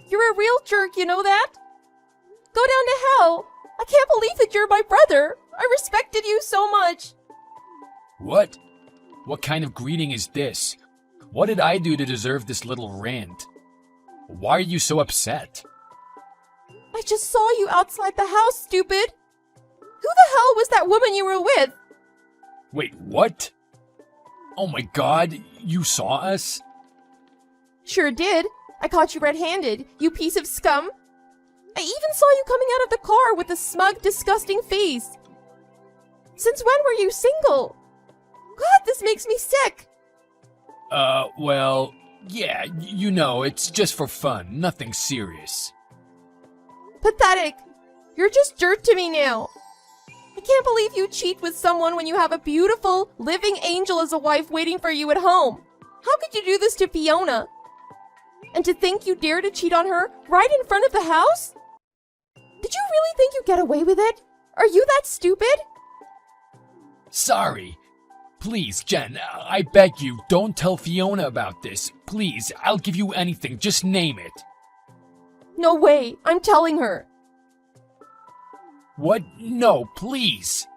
You're a real jerk, you know that? Go down to hell. I can't believe that you're my brother. I respected you so much. What? What kind of greeting is this? What did I do to deserve this little rant? Why are you so upset? I just saw you outside the house, stupid. Who the hell was that woman you were with? Wait, what? Oh my god, you saw us? Sure did. I caught you red-handed, you piece of scum. I even saw you coming out of the car with a smug, disgusting face. Since when were you single? God, this makes me sick. Well, yeah, you know, it's just for fun, nothing serious. Pathetic. You're just dirt to me now. I can't believe you cheat with someone when you have a beautiful, living angel as a wife waiting for you at home. How could you do this to Fiona? And to think you dare to cheat on her right in front of the house? Did you really think you'd get away with it? Are you that stupid? Sorry. Please, Jen, I beg you, don't tell Fiona about this. Please, I'll give you anything, just name it. No way, I'm telling her. What? No, please.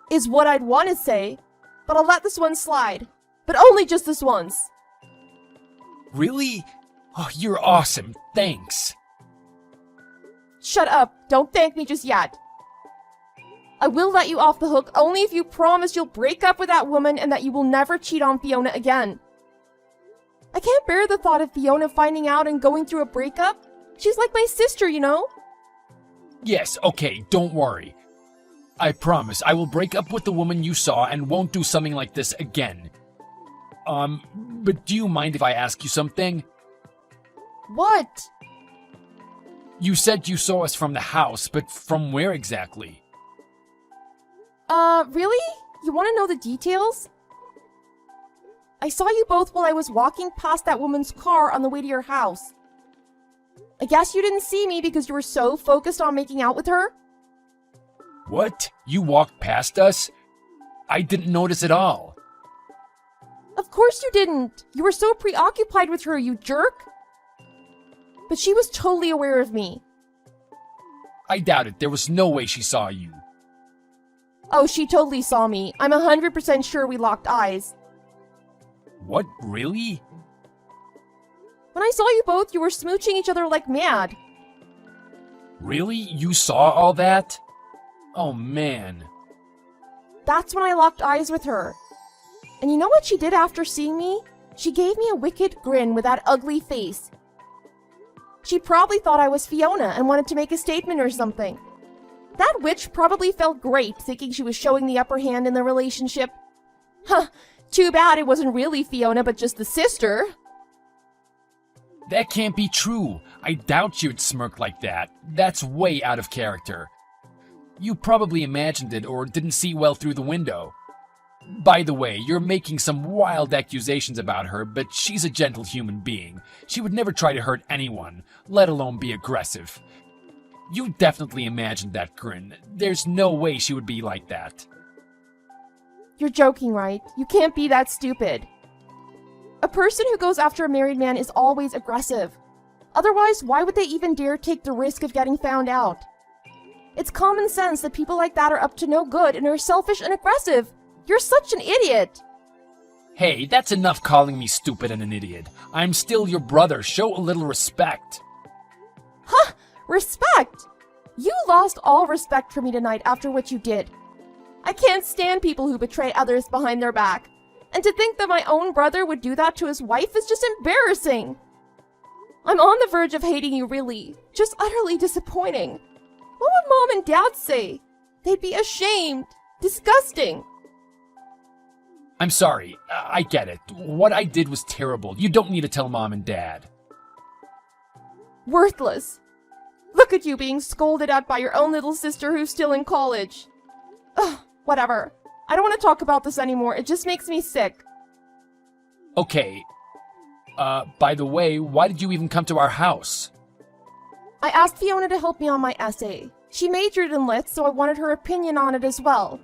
Is what I'd want to say, but I'll let this one slide. But only just this once. Really? Oh, you're awesome, thanks. Shut up, don't thank me just yet. I will let you off the hook only if you promise you'll break up with that woman and that you will never cheat on Fiona again. I can't bear the thought of Fiona finding out and going through a breakup. She's like my sister, you know? Yes, okay, don't worry. I promise I will break up with the woman you saw and won't do something like this again. But do you mind if I ask you something? What? You said you saw us from the house, but from where exactly? Really? You want to know the details? I saw you both while I was walking past that woman's car on the way to your house. I guess you didn't see me because you were so focused on making out with her? What? You walked past us? I didn't notice at all. Of course you didn't. You were so preoccupied with her, you jerk. But she was totally aware of me. I doubt it. There was no way she saw you. Oh, she totally saw me. I'm 100% sure we locked eyes. What? Really? When I saw you both, you were smooching each other like mad. Really? You saw all that? Oh, man. That's when I locked eyes with her. And you know what she did after seeing me? She gave me a wicked grin with that ugly face. She probably thought I was Fiona and wanted to make a statement or something. That witch probably felt great thinking she was showing the upper hand in the relationship. Huh, too bad it wasn't really Fiona but just the sister. That can't be true. I doubt you'd smirk like that. That's way out of character. You probably imagined it or didn't see well through the window. By the way, you're making some wild accusations about her, but she's a gentle human being. She would never try to hurt anyone, let alone be aggressive. You definitely imagined that grin. There's no way she would be like that. You're joking, right? You can't be that stupid. A person who goes after a married man is always aggressive. Otherwise, why would they even dare take the risk of getting found out? It's common sense that people like that are up to no good and are selfish and aggressive. You're such an idiot. Hey, that's enough calling me stupid and an idiot. I'm still your brother. Show a little respect. Huh? Respect? You lost all respect for me tonight after what you did. I can't stand people who betray others behind their back. And to think that my own brother would do that to his wife is just embarrassing. I'm on the verge of hating you, really. Just utterly disappointing. What would Mom and Dad say? They'd be ashamed. Disgusting. I'm sorry. I get it. What I did was terrible. You don't need to tell Mom and Dad. Worthless. Look at you being scolded at by your own little sister who's still in college. Ugh, whatever. I don't want to talk about this anymore. It just makes me sick. Okay. By the way, why did you even come to our house? I asked Fiona to help me on my essay. She majored in lit, so I wanted her opinion on it as well.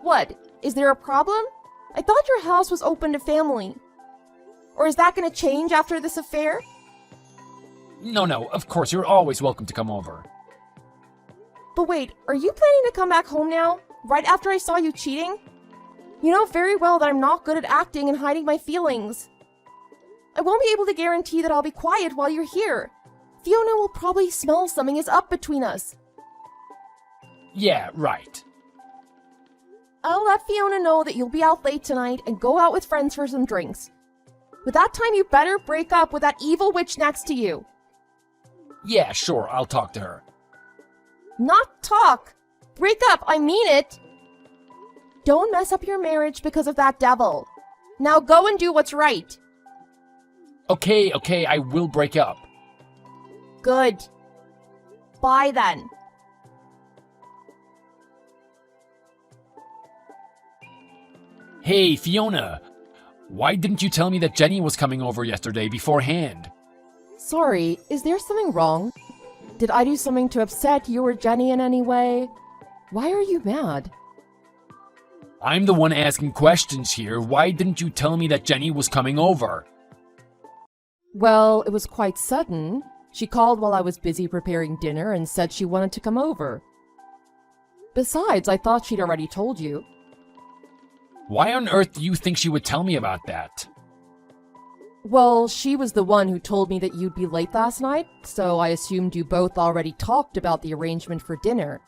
What? Is there a problem? I thought your house was open to family. Or is that going to change after this affair? No, of course, you're always welcome to come over. But wait, are you planning to come back home now? Right after I saw you cheating? You know very well that I'm not good at acting and hiding my feelings. I won't be able to guarantee that I'll be quiet while you're here. Fiona will probably smell something is up between us. Yeah, right. I'll let Fiona know that you'll be out late tonight and go out with friends for some drinks. But that time you better break up with that evil witch next to you. Yeah, sure, I'll talk to her. Not talk. Break up, I mean it. Don't mess up your marriage because of that devil. Now go and do what's right. Okay, I will break up. Good. Bye then. Hey, Fiona. Why didn't you tell me that Jenny was coming over yesterday beforehand? Sorry, is there something wrong? Did I do something to upset you or Jenny in any way? Why are you mad? I'm the one asking questions here. Why didn't you tell me that Jenny was coming over? Well, it was quite sudden. She called while I was busy preparing dinner and said she wanted to come over. Besides, I thought she'd already told you. Why on earth do you think she would tell me about that? Well, she was the one who told me that you'd be late last night, so I assumed you both already talked about the arrangement for dinner.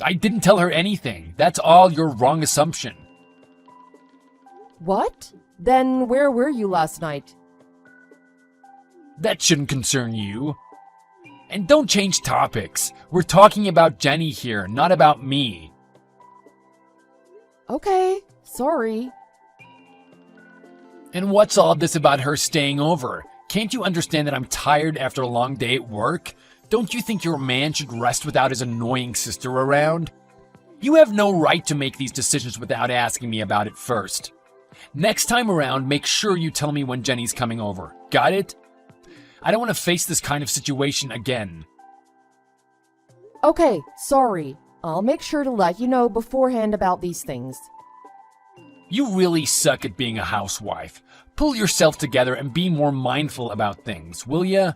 I didn't tell her anything. That's all your wrong assumption. What? Then where were you last night? That shouldn't concern you. And don't change topics. We're talking about Jenny here, not about me. Okay, sorry. And what's all this about her staying over? Can't you understand that I'm tired after a long day at work? Don't you think your man should rest without his annoying sister around? You have no right to make these decisions without asking me about it first. Next time around, make sure you tell me when Jenny's coming over. Got it? I don't want to face this kind of situation again. Okay, sorry. I'll make sure to let you know beforehand about these things. You really suck at being a housewife. Pull yourself together and be more mindful about things, will ya?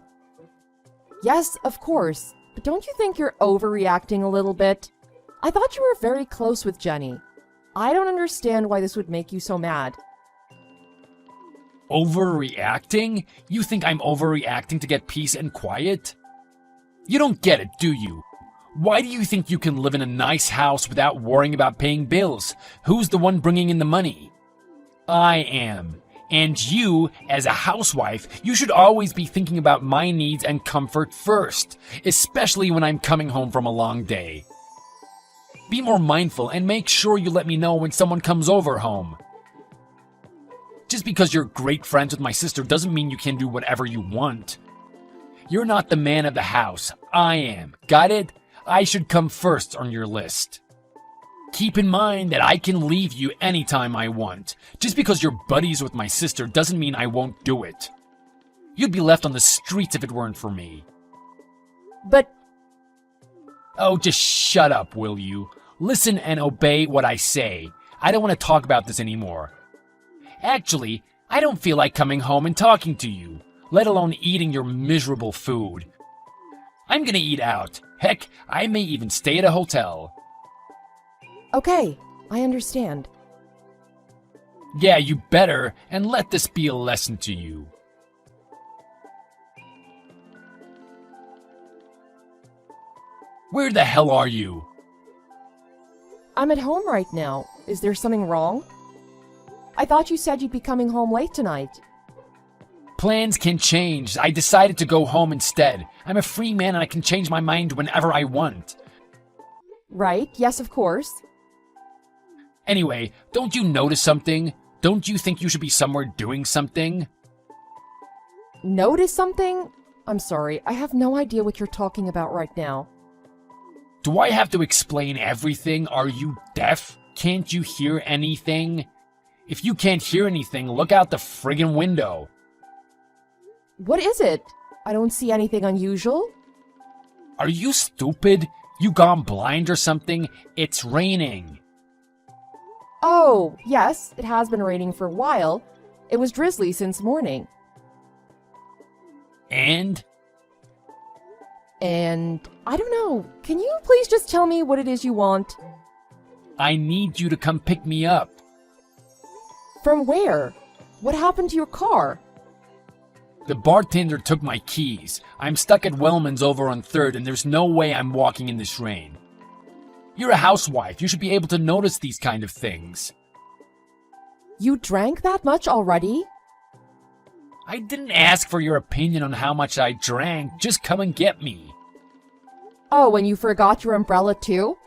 Yes, of course. But don't you think you're overreacting a little bit? I thought you were very close with Jenny. I don't understand why this would make you so mad. Overreacting? You think I'm overreacting to get peace and quiet? You don't get it, do you? Why do you think you can live in a nice house without worrying about paying bills? Who's the one bringing in the money? I am. And you, as a housewife, you should always be thinking about my needs and comfort first, especially when I'm coming home from a long day. Be more mindful and make sure you let me know when someone comes over home. Just because you're great friends with my sister doesn't mean you can do whatever you want. You're not the man of the house. I am. Got it? I should come first on your list. Keep in mind that I can leave you anytime I want. Just because you're buddies with my sister doesn't mean I won't do it. You'd be left on the streets if it weren't for me. But... Oh, just shut up, will you? Listen and obey what I say. I don't want to talk about this anymore. Actually, I don't feel like coming home and talking to you, let alone eating your miserable food. I'm gonna eat out. Heck, I may even stay at a hotel. Okay, I understand. Yeah, you better, and let this be a lesson to you. Where the hell are you? I'm at home right now. Is there something wrong? I thought you said you'd be coming home late tonight. Plans can change. I decided to go home instead. I'm a free man and I can change my mind whenever I want. Right, yes, of course. Anyway, don't you notice something? Don't you think you should be somewhere doing something? Notice something? I'm sorry, I have no idea what you're talking about right now. Do I have to explain everything? Are you deaf? Can't you hear anything? If you can't hear anything, look out the friggin' window. What is it? I don't see anything unusual. Are you stupid? You gone blind or something? It's raining. Oh, yes, it has been raining for a while. It was drizzly since morning. And? And I don't know. Can you please just tell me what it is you want? I need you to come pick me up. From where? What happened to your car? The bartender took my keys. I'm stuck at Wellman's over on 3rd, and there's no way I'm walking in this rain. You're a housewife. You should be able to notice these kind of things. You drank that much already? I didn't ask for your opinion on how much I drank. Just come and get me. Oh, and you forgot your umbrella too?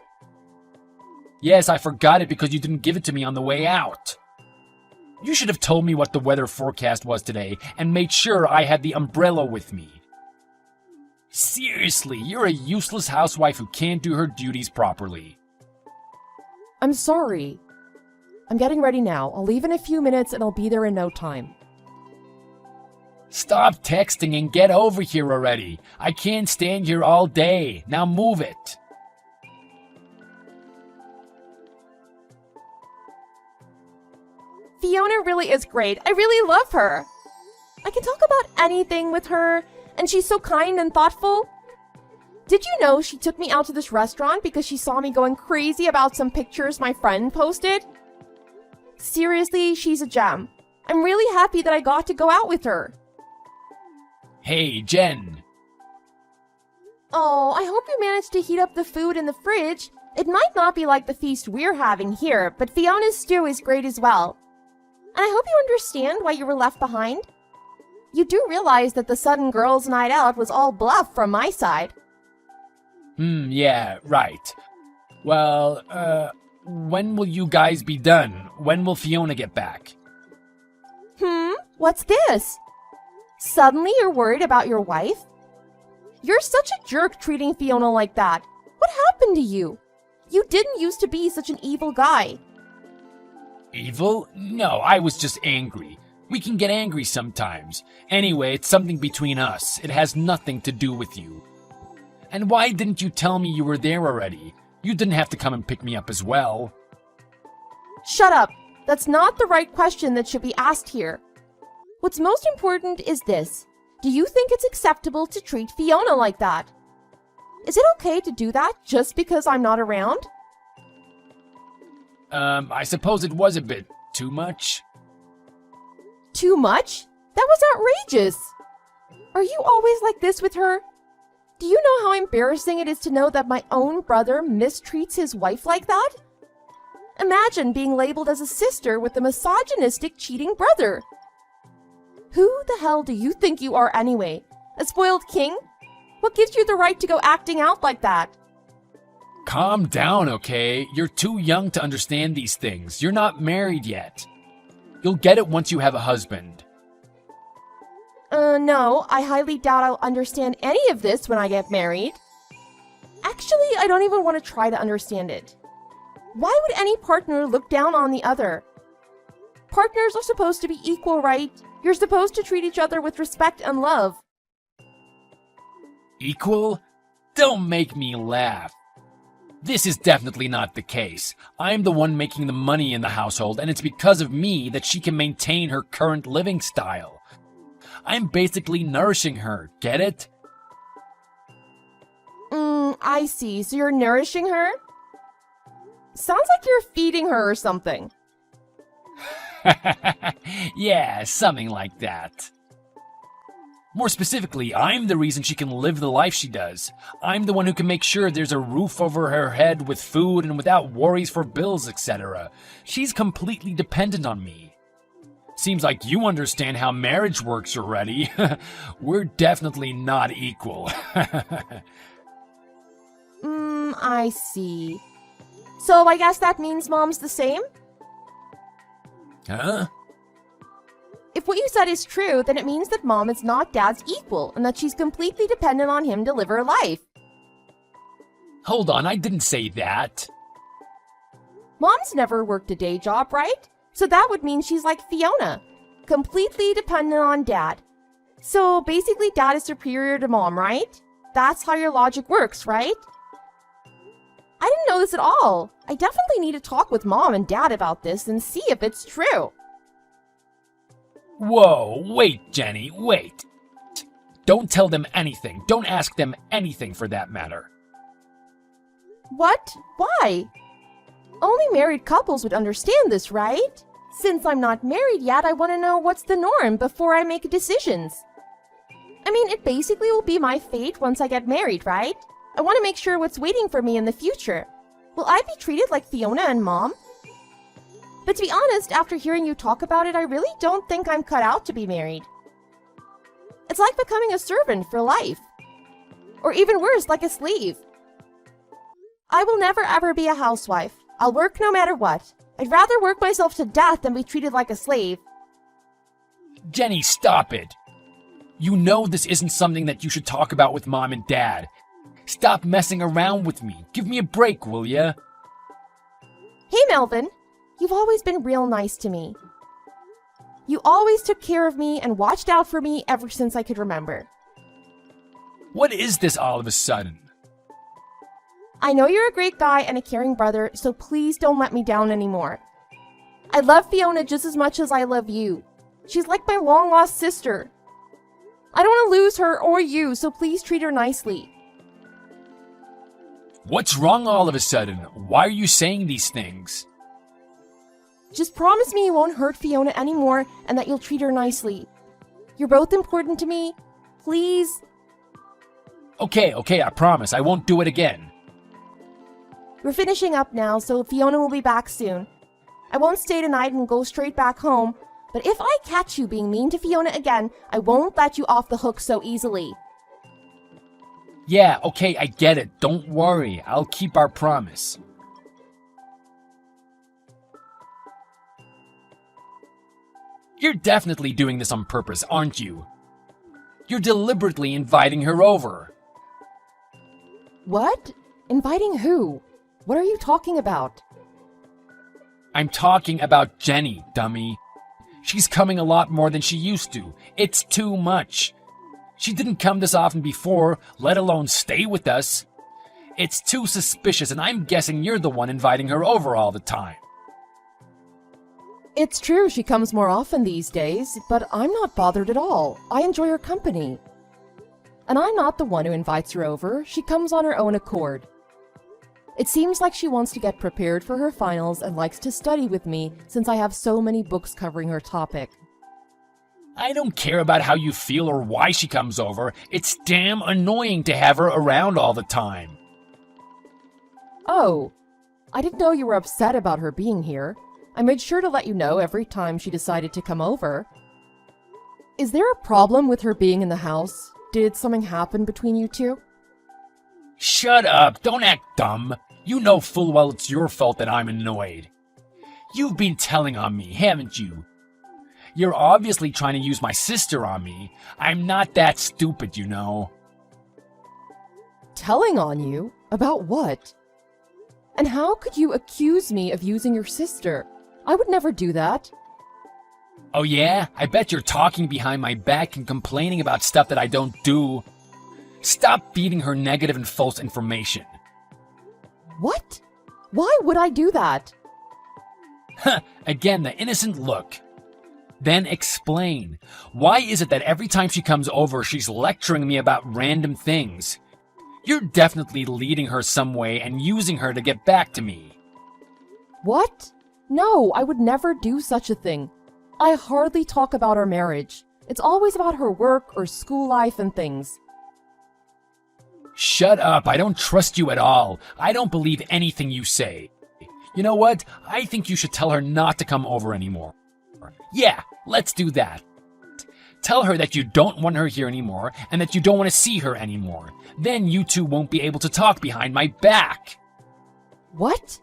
Yes, I forgot it because you didn't give it to me on the way out. You should have told me what the weather forecast was today and made sure I had the umbrella with me. Seriously, you're a useless housewife who can't do her duties properly. I'm sorry. I'm getting ready now. I'll leave in a few minutes and I'll be there in no time. Stop texting and get over here already. I can't stand here all day. Now move it. Fiona really is great. I really love her. I can talk about anything with her, and she's so kind and thoughtful. Did you know she took me out to this restaurant because she saw me going crazy about some pictures my friend posted? Seriously, she's a gem. I'm really happy that I got to go out with her. Hey, Jen. Oh, I hope you managed to heat up the food in the fridge. It might not be like the feast we're having here, but Fiona's stew is great as well. And I hope you understand why you were left behind. You do realize that the sudden girls' night out was all bluff from my side. Yeah, right. Well, when will you guys be done? When will Fiona get back? What's this? Suddenly you're worried about your wife? You're such a jerk treating Fiona like that. What happened to you? You didn't used to be such an evil guy. Evil? No, I was just angry. We can get angry sometimes. Anyway, it's something between us. It has nothing to do with you. And why didn't you tell me you were there already? You didn't have to come and pick me up as well. Shut up. That's not the right question that should be asked here. What's most important is this. Do you think it's acceptable to treat Fiona like that? Is it okay to do that just because I'm not around? I suppose it was a bit too much. Too much? That was outrageous. Are you always like this with her? Do you know how embarrassing it is to know that my own brother mistreats his wife like that? Imagine being labeled as a sister with a misogynistic, cheating brother. Who the hell do you think you are anyway? A spoiled king? What gives you the right to go acting out like that? Calm down, okay? You're too young to understand these things. You're not married yet. You'll get it once you have a husband. No, I highly doubt I'll understand any of this when I get married. Actually, I don't even want to try to understand it. Why would any partner look down on the other? Partners are supposed to be equal, right? You're supposed to treat each other with respect and love. Equal? Don't make me laugh. This is definitely not the case. I'm the one making the money in the household, and it's because of me that she can maintain her current living style. I'm basically nourishing her, get it? I see. So you're nourishing her? Sounds like you're feeding her or something. Yeah, something like that. More specifically, I'm the reason she can live the life she does. I'm the one who can make sure there's a roof over her head with food and without worries for bills, etc. She's completely dependent on me. Seems like you understand how marriage works already. We're definitely not equal. I see. So I guess that means Mom's the same? Huh? If what you said is true, then it means that Mom is not Dad's equal and that she's completely dependent on him to live her life. Hold on, I didn't say that. Mom's never worked a day job, right? So that would mean she's like Fiona, completely dependent on Dad. So basically Dad is superior to Mom, right? That's how your logic works, right? I didn't know this at all. I definitely need to talk with Mom and Dad about this and see if it's true. Whoa, wait, Jenny, wait. Don't tell them anything. Don't ask them anything for that matter. What? Why? Only married couples would understand this, right? Since I'm not married yet, I want to know what's the norm before I make decisions. I mean, it basically will be my fate once I get married, right? I want to make sure what's waiting for me in the future. Will I be treated like Fiona and Mom? But to be honest, after hearing you talk about it, I really don't think I'm cut out to be married. It's like becoming a servant for life. Or even worse, like a slave. I will never ever be a housewife. I'll work no matter what. I'd rather work myself to death than be treated like a slave. Jenny, stop it. You know this isn't something that you should talk about with Mom and Dad. Stop messing around with me. Give me a break, will ya? Hey, Melvin. You've always been real nice to me. You always took care of me and watched out for me ever since I could remember. What is this all of a sudden? I know you're a great guy and a caring brother, so please don't let me down anymore. I love Fiona just as much as I love you. She's like my long-lost sister. I don't want to lose her or you, so please treat her nicely. What's wrong all of a sudden? Why are you saying these things? Just promise me you won't hurt Fiona anymore and that you'll treat her nicely. You're both important to me. Please. Okay, I promise. I won't do it again. We're finishing up now, so Fiona will be back soon. I won't stay tonight and go straight back home, but if I catch you being mean to Fiona again, I won't let you off the hook so easily. Yeah, okay, I get it. Don't worry. I'll keep our promise. You're definitely doing this on purpose, aren't you? You're deliberately inviting her over. What? Inviting who? What are you talking about? I'm talking about Jenny, dummy. She's coming a lot more than she used to. It's too much. She didn't come this often before, let alone stay with us. It's too suspicious, and I'm guessing you're the one inviting her over all the time. It's true she comes more often these days, but I'm not bothered at all. I enjoy her company. And I'm not the one who invites her over. She comes on her own accord. It seems like she wants to get prepared for her finals and likes to study with me since I have so many books covering her topic. I don't care about how you feel or why she comes over. It's damn annoying to have her around all the time. Oh, I didn't know you were upset about her being here. I made sure to let you know every time she decided to come over. Is there a problem with her being in the house? Did something happen between you two? Shut up! Don't act dumb! You know full well it's your fault that I'm annoyed. You've been telling on me, haven't you? You're obviously trying to use my sister on me. I'm not that stupid, you know. Telling on you? About what? And how could you accuse me of using your sister? I would never do that. Oh yeah? I bet you're talking behind my back and complaining about stuff that I don't do. Stop feeding her negative and false information. What? Why would I do that? Again, the innocent look. Then explain. Why is it that every time she comes over, she's lecturing me about random things? You're definitely leading her some way and using her to get back to me. What? No, I would never do such a thing. I hardly talk about our marriage. It's always about her work or school life and things. Shut up, I don't trust you at all. I don't believe anything you say. You know what? I think you should tell her not to come over anymore. Yeah, let's do that. Tell her that you don't want her here anymore and that you don't want to see her anymore. Then you two won't be able to talk behind my back. What?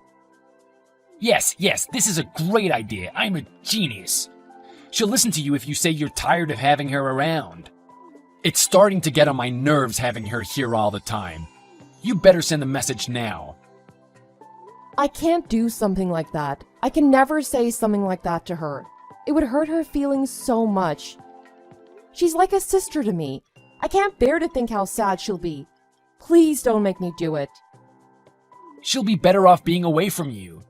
Yes, this is a great idea. I'm a genius. She'll listen to you if you say you're tired of having her around. It's starting to get on my nerves having her here all the time. You better send the message now. I can't do something like that. I can never say something like that to her. It would hurt her feelings so much. She's like a sister to me. I can't bear to think how sad she'll be. Please don't make me do it. She'll be better off being away from you.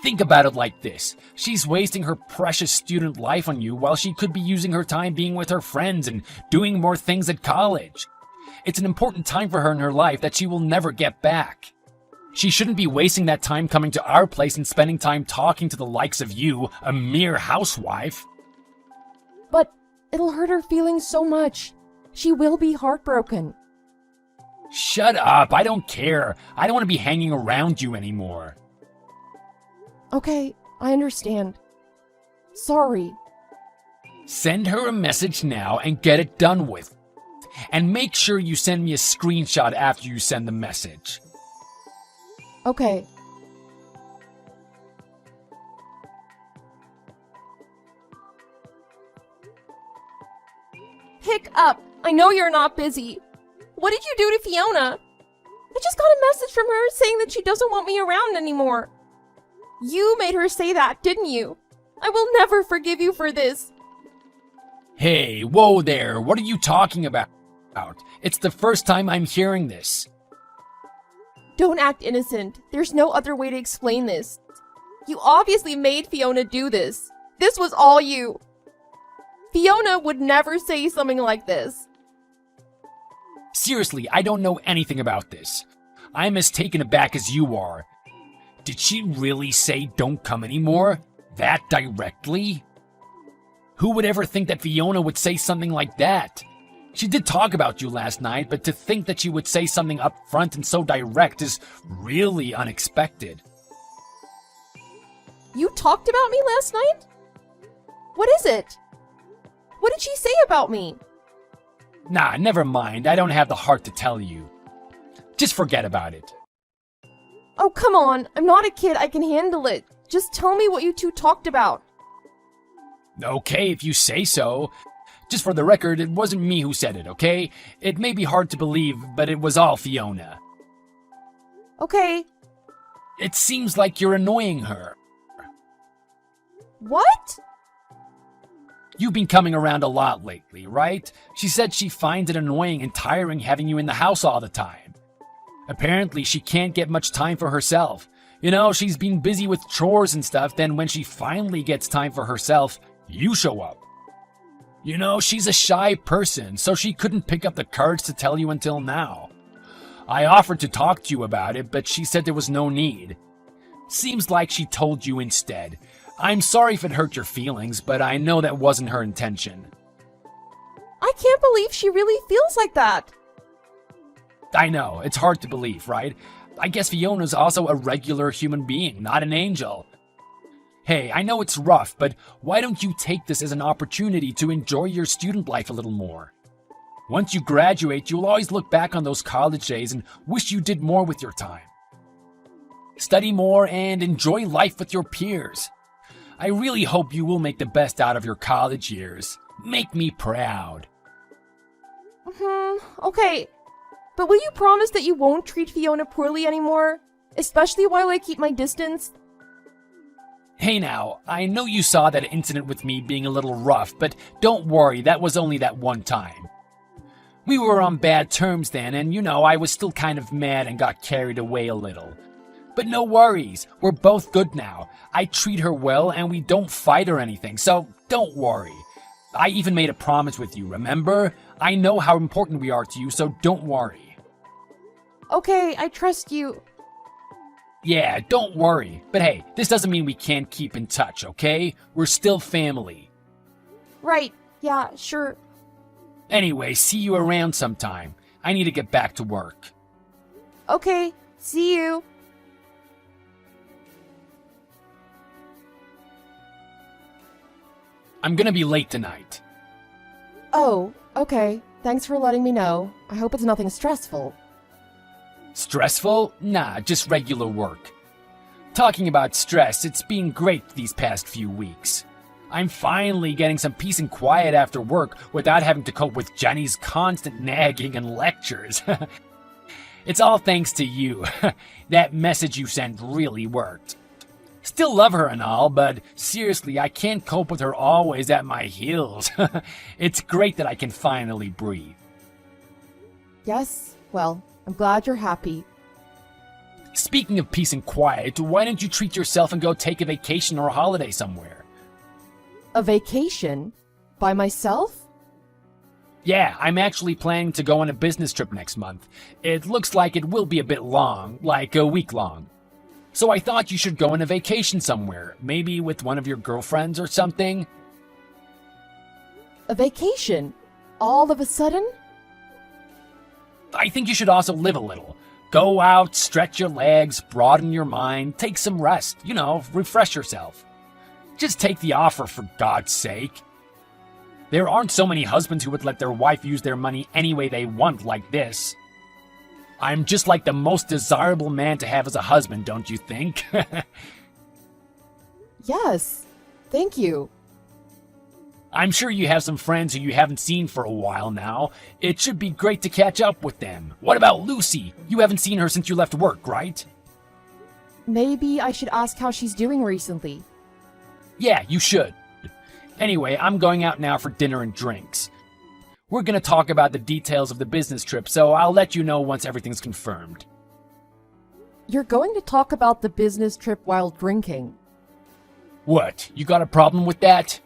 Think about it like this. She's wasting her precious student life on you while she could be using her time being with her friends and doing more things at college. It's an important time for her in her life that she will never get back. She shouldn't be wasting that time coming to our place and spending time talking to the likes of you, a mere housewife. But it'll hurt her feelings so much. She will be heartbroken. Shut up, I don't care. I don't want to be hanging around you anymore. Okay, I understand. Sorry. Send her a message now and get it done with. And make sure you send me a screenshot after you send the message. Okay. Pick up! I know you're not busy. What did you do to Fiona? I just got a message from her saying that she doesn't want me around anymore. You made her say that, didn't you? I will never forgive you for this. Hey, whoa there, what are you talking about? It's the first time I'm hearing this. Don't act innocent. There's no other way to explain this. You obviously made Fiona do this. This was all you. Fiona would never say something like this. Seriously, I don't know anything about this. I'm as taken aback as you are. Did she really say don't come anymore? That directly? Who would ever think that Fiona would say something like that? She did talk about you last night, but to think that she would say something up front and so direct is really unexpected. You talked about me last night? What is it? What did she say about me? Nah, never mind. I don't have the heart to tell you. Just forget about it. Oh, come on. I'm not a kid. I can handle it. Just tell me what you two talked about. Okay, if you say so. Just for the record, it wasn't me who said it, okay? It may be hard to believe, but it was all Fiona. Okay. It seems like you're annoying her. What? You've been coming around a lot lately, right? She said she finds it annoying and tiring having you in the house all the time. Apparently, she can't get much time for herself. You know, she's been busy with chores and stuff, then when she finally gets time for herself, you show up. You know, she's a shy person, so she couldn't pick up the courage to tell you until now. I offered to talk to you about it, but she said there was no need. Seems like she told you instead. I'm sorry if it hurt your feelings, but I know that wasn't her intention. I can't believe she really feels like that. I know, it's hard to believe, right? I guess Fiona's also a regular human being, not an angel. Hey, I know it's rough, but why don't you take this as an opportunity to enjoy your student life a little more? Once you graduate, you'll always look back on those college days and wish you did more with your time. Study more and enjoy life with your peers. I really hope you will make the best out of your college years. Make me proud. Okay. But will you promise that you won't treat Fiona poorly anymore? Especially while I keep my distance? Hey now, I know you saw that incident with me being a little rough, but don't worry, that was only that one time. We were on bad terms then, and you know, I was still kind of mad and got carried away a little. But no worries, we're both good now. I treat her well and we don't fight or anything, so don't worry. I even made a promise with you, remember? I know how important we are to you, so don't worry. Okay, I trust you. Yeah, don't worry. But hey, this doesn't mean we can't keep in touch, okay? We're still family. Right, yeah, sure. Anyway, see you around sometime. I need to get back to work. Okay, see you. I'm gonna be late tonight. Oh, okay. Thanks for letting me know. I hope it's nothing stressful. Stressful? Nah, just regular work. Talking about stress, it's been great these past few weeks. I'm finally getting some peace and quiet after work without having to cope with Jenny's constant nagging and lectures. It's all thanks to you. That message you sent really worked. Still love her and all, but seriously, I can't cope with her always at my heels. It's great that I can finally breathe. Yes, well, I'm glad you're happy. Speaking of peace and quiet, why don't you treat yourself and go take a vacation or a holiday somewhere? A vacation? By myself? Yeah, I'm actually planning to go on a business trip next month. It looks like it will be a bit long, like a week long. So I thought you should go on a vacation somewhere, maybe with one of your girlfriends or something. A vacation? All of a sudden? I think you should also live a little. Go out, stretch your legs, broaden your mind, take some rest, refresh yourself. Just take the offer, for God's sake. There aren't so many husbands who would let their wife use their money any way they want like this. I'm just like the most desirable man to have as a husband, don't you think? Yes, thank you. I'm sure you have some friends who you haven't seen for a while now. It should be great to catch up with them. What about Lucy? You haven't seen her since you left work, right? Maybe I should ask how she's doing recently. Yeah, you should. Anyway, I'm going out now for dinner and drinks. We're gonna talk about the details of the business trip, so I'll let you know once everything's confirmed. You're going to talk about the business trip while drinking. What, you got a problem with that?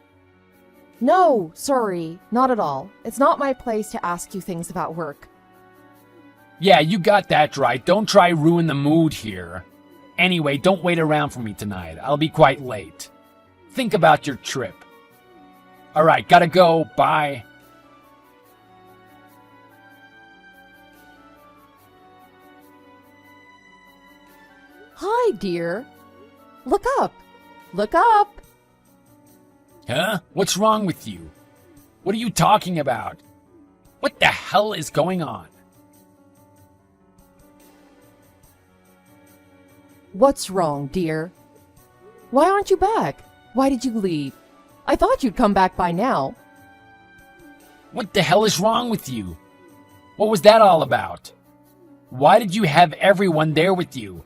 No, sorry, not at all. It's not my place to ask you things about work. Yeah, you got that right. Don't try ruin the mood here. Anyway, don't wait around for me tonight. I'll be quite late. Think about your trip. Alright, gotta go. Bye. Hi, dear. Look up. Look up. Huh? What's wrong with you? What are you talking about? What the hell is going on? What's wrong, dear? Why aren't you back? Why did you leave? I thought you'd come back by now. What the hell is wrong with you? What was that all about? Why did you have everyone there with you?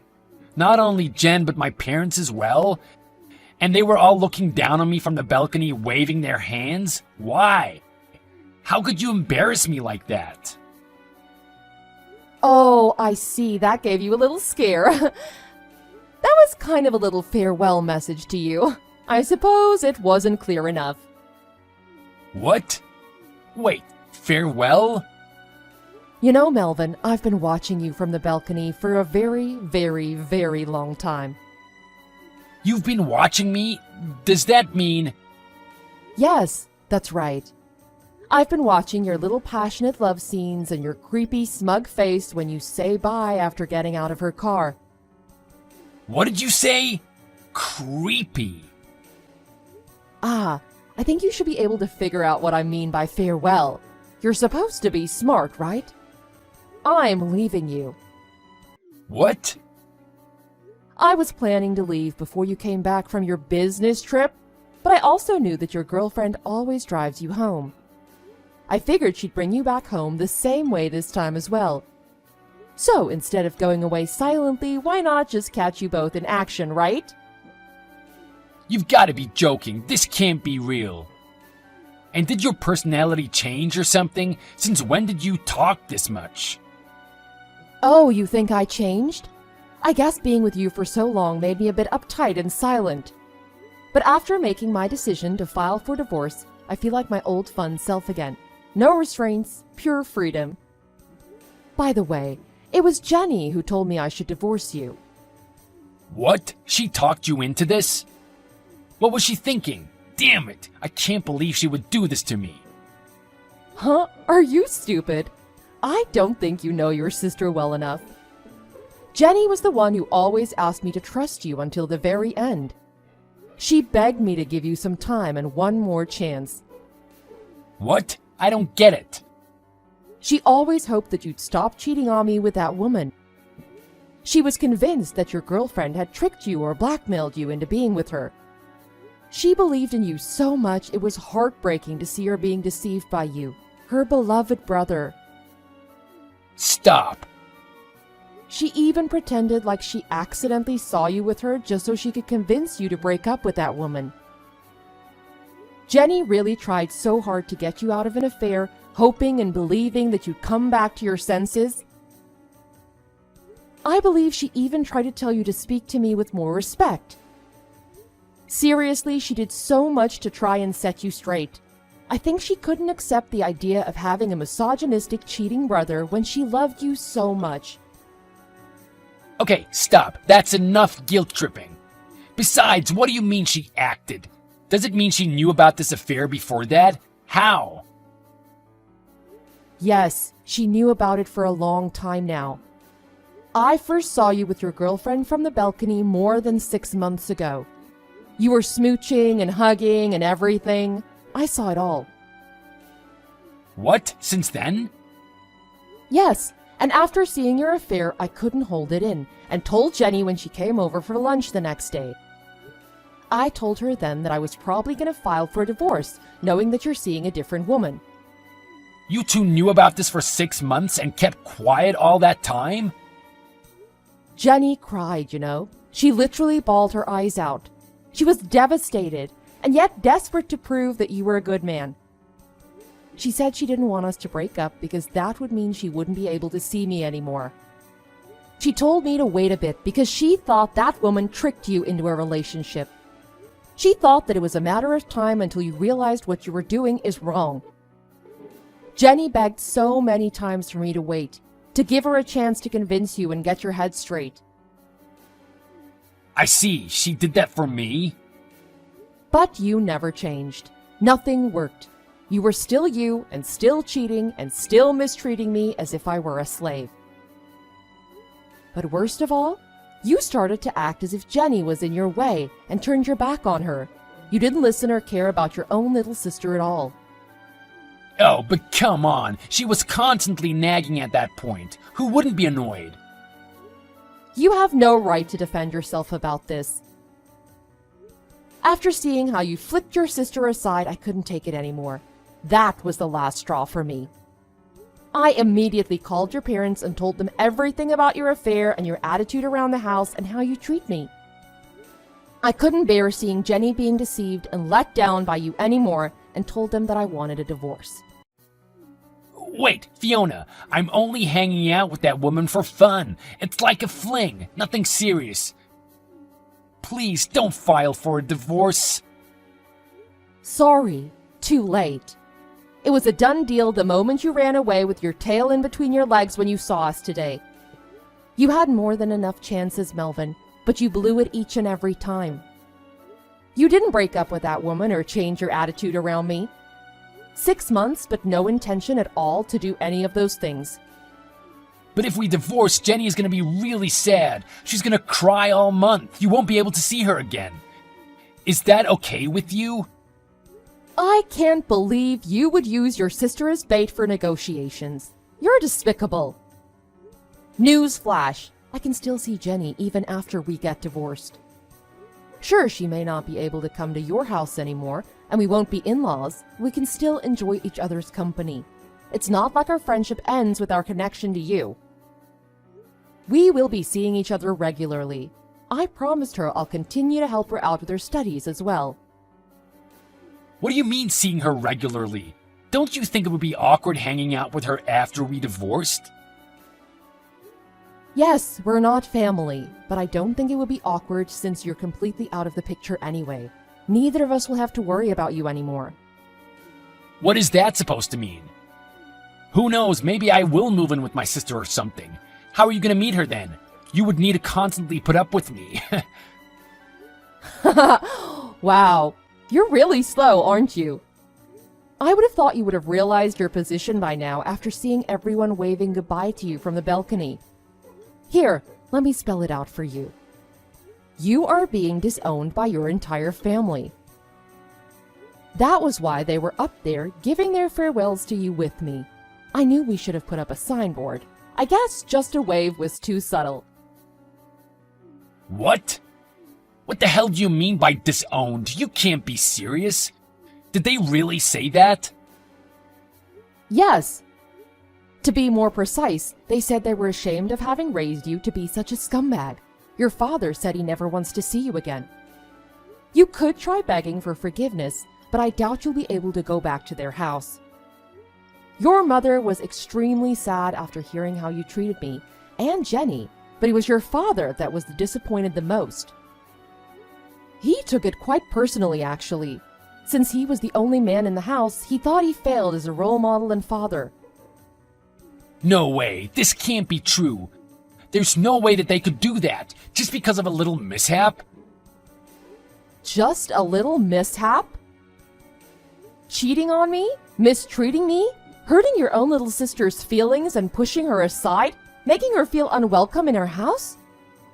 Not only Jen, but my parents as well? And they were all looking down on me from the balcony, waving their hands? Why? How could you embarrass me like that? Oh, I see. That gave you a little scare. That was kind of a little farewell message to you. I suppose it wasn't clear enough. What? Wait, farewell? You know, Melvin, I've been watching you from the balcony for a very, very, very long time. You've been watching me? Does that mean... Yes, that's right. I've been watching your little passionate love scenes and your creepy, smug face when you say bye after getting out of her car. What did you say? Creepy. Ah, I think you should be able to figure out what I mean by farewell. You're supposed to be smart, right? I'm leaving you. What? I was planning to leave before you came back from your business trip, but I also knew that your girlfriend always drives you home. I figured she'd bring you back home the same way this time as well. So instead of going away silently, why not just catch you both in action, right? You've got to be joking. This can't be real. And did your personality change or something? Since when did you talk this much? Oh, you think I changed? I guess being with you for so long made me a bit uptight and silent. But after making my decision to file for divorce, I feel like my old fun self again. No restraints, pure freedom. By the way, it was Jenny who told me I should divorce you. What? She talked you into this? What was she thinking? Damn it! I can't believe she would do this to me. Huh? Are you stupid? I don't think you know your sister well enough. Jenny was the one who always asked me to trust you until the very end. She begged me to give you some time and one more chance. What? I don't get it. She always hoped that you'd stop cheating on me with that woman. She was convinced that your girlfriend had tricked you or blackmailed you into being with her. She believed in you so much it was heartbreaking to see her being deceived by you, her beloved brother. Stop. She even pretended like she accidentally saw you with her just so she could convince you to break up with that woman. Jenny really tried so hard to get you out of an affair, hoping and believing that you'd come back to your senses. I believe she even tried to tell you to speak to me with more respect. Seriously, she did so much to try and set you straight. I think she couldn't accept the idea of having a misogynistic, cheating brother when she loved you so much. Okay, stop. That's enough guilt tripping. Besides, what do you mean she acted? Does it mean she knew about this affair before that? How? Yes, she knew about it for a long time now. I first saw you with your girlfriend from the balcony more than 6 months ago. You were smooching and hugging and everything. I saw it all. What? Since then? Yes, and after seeing your affair, I couldn't hold it in and told Jenny when she came over for lunch the next day. I told her then that I was probably going to file for a divorce, knowing that you're seeing a different woman. You two knew about this for 6 months and kept quiet all that time? Jenny cried, you know. She literally bawled her eyes out. She was devastated, and yet desperate to prove that you were a good man. She said she didn't want us to break up because that would mean she wouldn't be able to see me anymore. She told me to wait a bit because she thought that woman tricked you into a relationship. She thought that it was a matter of time until you realized what you were doing is wrong. Jenny begged so many times for me to wait, to give her a chance to convince you and get your head straight. I see. She did that for me? But you never changed. Nothing worked. You were still you and still cheating and still mistreating me as if I were a slave. But worst of all, you started to act as if Jenny was in your way and turned your back on her. You didn't listen or care about your own little sister at all. Oh, but come on. She was constantly nagging at that point. Who wouldn't be annoyed? You have no right to defend yourself about this. After seeing how you flipped your sister aside, I couldn't take it anymore. That was the last straw for me. I immediately called your parents and told them everything about your affair and your attitude around the house and how you treat me. I couldn't bear seeing Jenny being deceived and let down by you anymore and told them that I wanted a divorce. Wait, Fiona, I'm only hanging out with that woman for fun. It's like a fling, nothing serious. Please don't file for a divorce. Sorry, too late. It was a done deal the moment you ran away with your tail in between your legs when you saw us today. You had more than enough chances, Melvin, but you blew it each and every time. You didn't break up with that woman or change your attitude around me. 6 months, but no intention at all to do any of those things. But if we divorce, Jenny is going to be really sad. She's going to cry all month. You won't be able to see her again. Is that okay with you? I can't believe you would use your sister as bait for negotiations. You're despicable. Newsflash, I can still see Jenny even after we get divorced. Sure, she may not be able to come to your house anymore, and we won't be in-laws. We can still enjoy each other's company. It's not like our friendship ends with our connection to you. We will be seeing each other regularly. I promised her I'll continue to help her out with her studies as well. What do you mean seeing her regularly? Don't you think it would be awkward hanging out with her after we divorced? Yes, we're not family, but I don't think it would be awkward since you're completely out of the picture anyway. Neither of us will have to worry about you anymore. What is that supposed to mean? Who knows, maybe I will move in with my sister or something. How are you going to meet her then? You would need to constantly put up with me. Wow, you're really slow, aren't you? I would have thought you would have realized your position by now after seeing everyone waving goodbye to you from the balcony. Here, let me spell it out for you. You are being disowned by your entire family. That was why they were up there giving their farewells to you with me. I knew we should have put up a signboard. I guess just a wave was too subtle. What? What the hell do you mean by disowned? You can't be serious. Did they really say that? Yes. To be more precise, they said they were ashamed of having raised you to be such a scumbag. Your father said he never wants to see you again. You could try begging for forgiveness, but I doubt you'll be able to go back to their house. Your mother was extremely sad after hearing how you treated me and Jenny, But it was your father that was disappointed the most. He took it quite personally, actually. Since he was the only man in the house, he thought he failed as a role model and father. No way, this can't be true. There's no way that they could do that, just because of a little mishap. Just a little mishap? Cheating on me? Mistreating me? Hurting your own little sister's feelings and pushing her aside? Making her feel unwelcome in her house?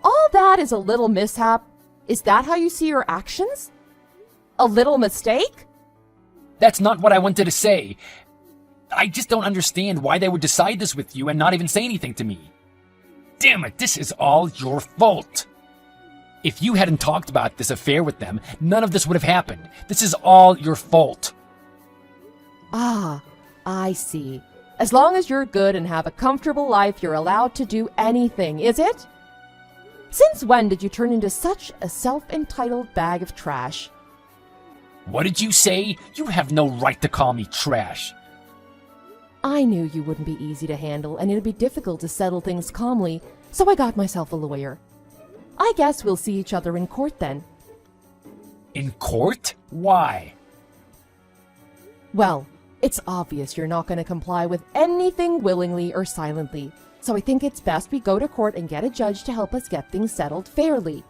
All that is a little mishap? Is that how you see your actions? A little mistake? That's not what I wanted to say. I just don't understand why they would decide this with you and not even say anything to me. Damn it, this is all your fault. If you hadn't talked about this affair with them, none of this would have happened. This is all your fault. Ah, I see. As long as you're good and have a comfortable life, you're allowed to do anything, is it? Since when did you turn into such a self-entitled bag of trash? What did you say? You have no right to call me trash. I knew you wouldn't be easy to handle and it would be difficult to settle things calmly, so I got myself a lawyer. I guess we'll see each other in court then. In court? Why? Well, it's obvious you're not going to comply with anything willingly or silently, so I think it's best we go to court and get a judge to help us get things settled fairly.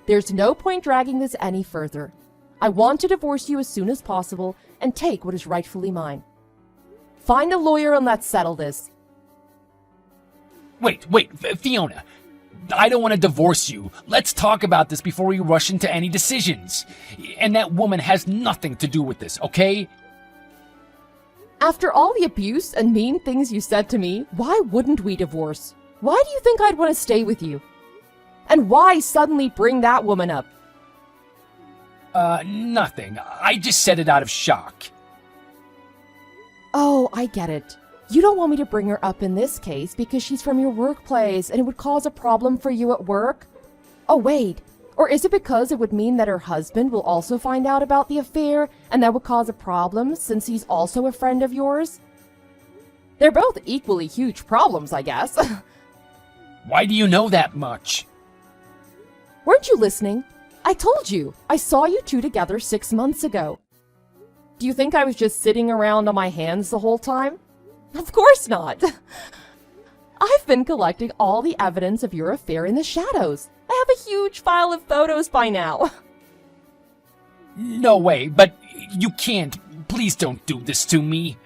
There's no point dragging this any further. I want to divorce you as soon as possible and take what is rightfully mine. Find a lawyer and let's settle this. Wait, Fiona. I don't want to divorce you. Let's talk about this before we rush into any decisions. And that woman has nothing to do with this, okay? After all the abuse and mean things you said to me, why wouldn't we divorce? Why do you think I'd want to stay with you? And why suddenly bring that woman up? Nothing. I just said it out of shock. Oh, I get it. You don't want me to bring her up in this case because she's from your workplace and it would cause a problem for you at work? Oh, wait. Or is it because it would mean that her husband will also find out about the affair and that would cause a problem since he's also a friend of yours? They're both equally huge problems, I guess. Why do you know that much? Weren't you listening? I told you. I saw you two together 6 months ago. Do you think I was just sitting around on my hands the whole time? Of course not. I've been collecting all the evidence of your affair in the shadows. I have a huge file of photos by now. No way, but you can't. Please don't do this to me.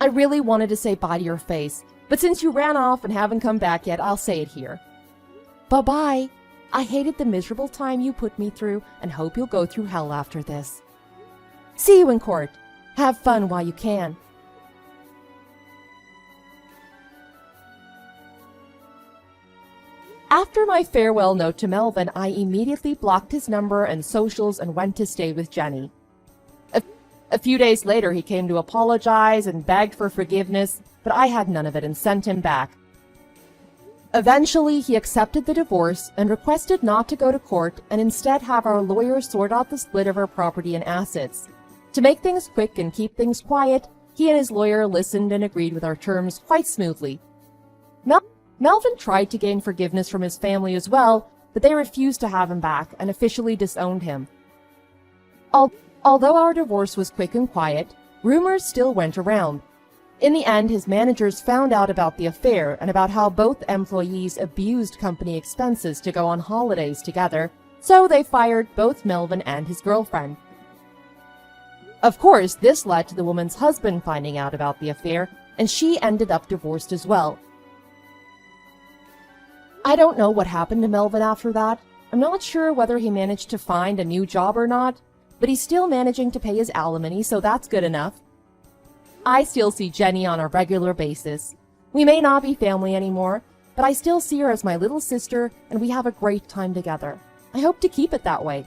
I really wanted to say bye to your face, but since you ran off and haven't come back yet, I'll say it here. Bye-bye. I hated the miserable time you put me through and hope you'll go through hell after this. See you in court. Have fun while you can. After my farewell note to Melvin, I immediately blocked his number and socials and went to stay with Jenny. A few days later, he came to apologize and begged for forgiveness, but I had none of it and sent him back. Eventually, he accepted the divorce and requested not to go to court and instead have our lawyer sort out the split of our property and assets. To make things quick and keep things quiet, he and his lawyer listened and agreed with our terms quite smoothly. Melvin tried to gain forgiveness from his family as well, but they refused to have him back and officially disowned him. Although our divorce was quick and quiet, rumors still went around. In the end, his managers found out about the affair and about how both employees abused company expenses to go on holidays together, so they fired both Melvin and his girlfriend. Of course, this led to the woman's husband finding out about the affair, and she ended up divorced as well. I don't know what happened to Melvin after that. I'm not sure whether he managed to find a new job or not, but he's still managing to pay his alimony, so that's good enough. I still see Jenny on a regular basis. We may not be family anymore, but I still see her as my little sister, and we have a great time together. I hope to keep it that way.